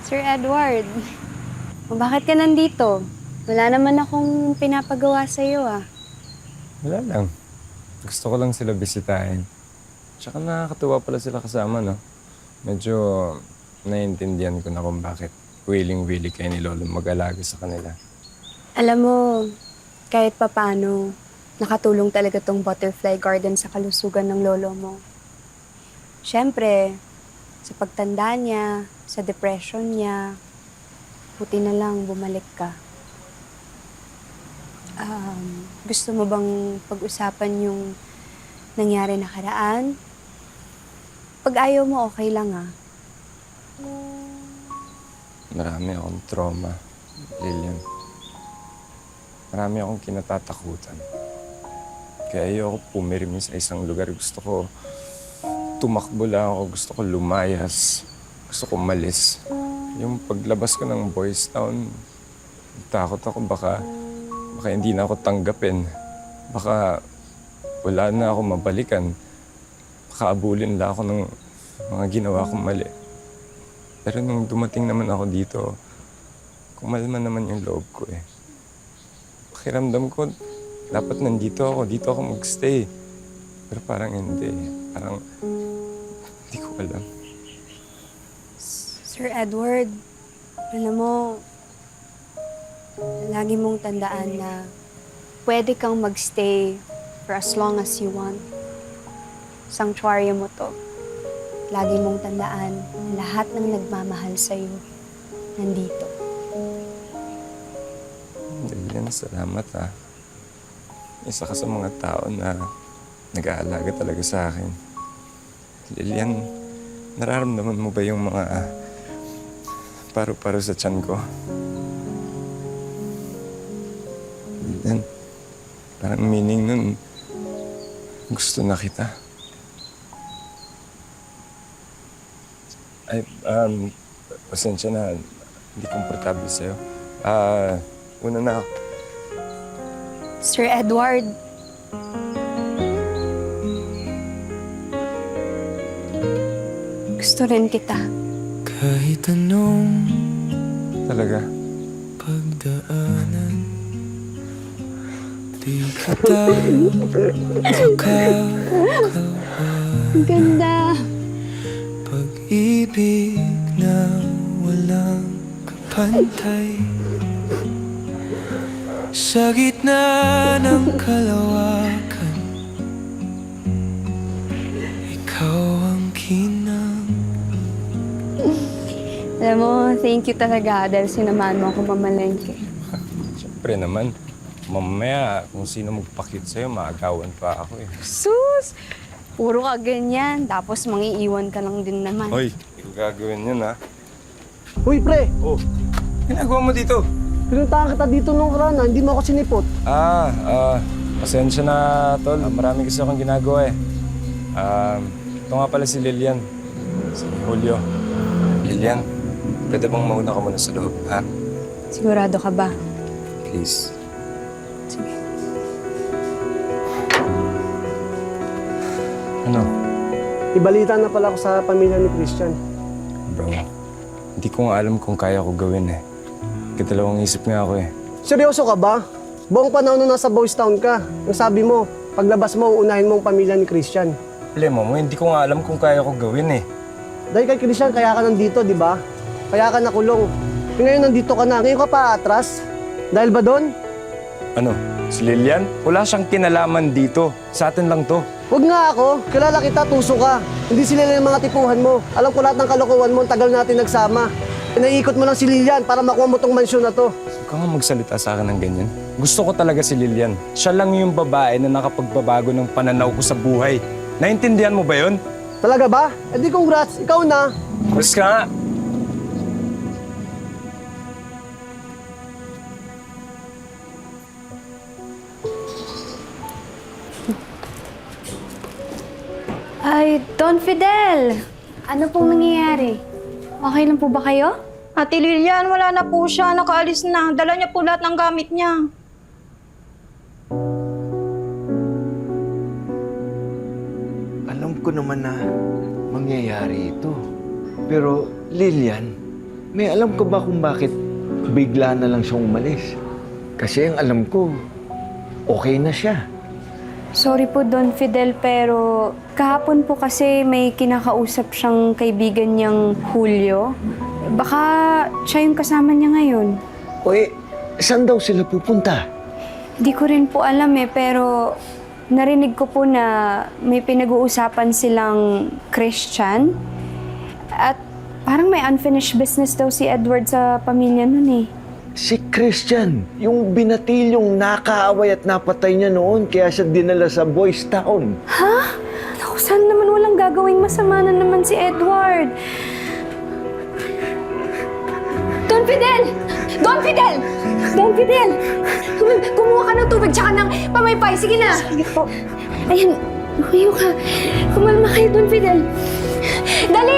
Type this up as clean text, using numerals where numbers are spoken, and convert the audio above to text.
Sir Edward, bakit ka nandito? Wala naman akong pinapagawa sa'yo ah. Wala lang. Gusto ko lang sila bisitahin. Tsaka nakakatuwa pala sila kasama, no? Medyo naiintindihan ko na kung bakit willing-willing kayo ni Lolo mag-alaga sa kanila. Alam mo, kahit papano, nakatulong talaga tong butterfly garden sa kalusugan ng lolo mo. Siyempre, sa pagtanda niya, sa depression niya, buti na lang bumalik ka. Gusto mo bang pag-usapan yung nangyari nakaraan? Pag ayaw mo, okay lang ah. Marami akong trauma, Lilian. Marami akong kinatatakutan. Kaya ayoko pumirmi sa isang lugar. Gusto ko tumakbo lang ako. Gusto ko lumayas. Gusto ko umalis. Yung paglabas ko ng Boys Town, takot ako baka hindi na ako tanggapin. Baka wala na ako mabalikan. Baka abulin lang ako ng mga ginawa kong mali. Pero nung dumating naman ako dito, kumalma naman yung loob ko eh. Pakiramdam ko, dapat nandito ako magstay. Pero parang hindi. Parang, hindi ko alam. Sir Edward, alam mo, lagi mong tandaan na pwede kang magstay for as long as you want. Sanctuary mo to. Lagi mong tandaan na lahat ng nagmamahal sa'yo nandito. Lilian, salamat ha. Isa ka sa mga tao na nag-aalaga talaga sa akin. Lilian, nararamdaman mo ba yung mga paru-paro sa tiyan ko? Lilian, parang meaning nun, gusto na kita. Ay, pasensya na, hindi komportable sa'yo. Una na ako. Sir Edward, gusto rin kita. Kahit anong Talaga? pagdaanan, di kita makakawan. Ang ganda. Pag-ibig na walang kapantay, sa gitna ng kalawakan, ikaw ang kinang. Alam mo, thank you talaga dahil sinamahan mo ako mamalengke. Siyempre naman. Mamaya, kung sino magpakit sa'yo, maagawan pa ako eh. Sus! Puro ka ganyan, tapos mangiiwan ka lang din naman. Hoy, hindi ko gagawin yun ha. Uy, pre! Oh, ginagawa mo dito? Pinuntahan kita dito nung karana, hindi mo ako sinipot. Pasensya na, tol. Marami kasi akong ginagawa eh. Ito nga pala si Lilian. Si Julio. Lilian, pwede bang mauna ka muna sa loob, ha? Sigurado ka ba? Please. Sige. Ano? Ibalita na pala ako sa pamilya ni Christian. Bro, hindi ko nga alam kung kaya ko gawin eh. Katalawang isip nga ako eh. Seryoso ka ba? Buong panahon nung nasa Boys Town ka, ang sabi mo, paglabas mo, unahin mo ang pamilya ni Christian. Problema mo, hindi ko nga alam kung kaya ko gawin eh. Dahil kay Christian, kaya ka nandito, di ba? Kaya ka nakulong. E ngayon nandito ka na, ngayon ka pa atras. Dahil ba doon? Ano? Si Lilian? Wala siyang kinalaman dito. Sa atin lang to. Huwag nga ako, kilala kita, tuso ka. Hindi sila yung mga tipuhan mo. Alam ko lahat ng kalokohan mo, ang tagal natin nagsama. Naiikot mo lang si Lilian para makuha mo tong mansyon na to. Huwag ka nga magsalita sa akin ng ganyan. Gusto ko talaga si Lilian. Siya lang yung babae na nakapagbabago ng pananaw ko sa buhay. Naintindihan mo ba yun? Talaga ba? Eh di congrats, ikaw na. Mas ka nga. Ay, Don Fidel! Ano pong nangyayari? Okay lang po ba kayo? Ate Lilian, wala na po siya. Nakaalis na. Dala niya po lahat ng gamit niya. Alam ko naman na mangyayari ito. Pero, Lilian, May alam ka ba kung bakit bigla na lang siyang umalis? Kasi ang alam ko, okay na siya. Sorry po, Don Fidel, pero kahapon po kasi may kinakausap siyang kaibigan niyang Julio. Baka siya yung kasama niya ngayon. O saan daw sila pupunta? Di ko rin po alam pero narinig ko po na may pinag-uusapan silang Christian. At parang may unfinished business daw si Edward sa pamilya nun eh. Si Christian, yung binatilyong nakaaway at napatay niya noon, kaya siya dinala sa Boys Town. Ha? Naku, sana naman walang gagawing masama na naman si Edward. Don Fidel! Don Fidel! Don Fidel! Kumuha ka ng tubig tsaka ng pamaypay. Sige na! Sige po. Ayan, lumayo ka. Kumalma kayo, Don Fidel. Dali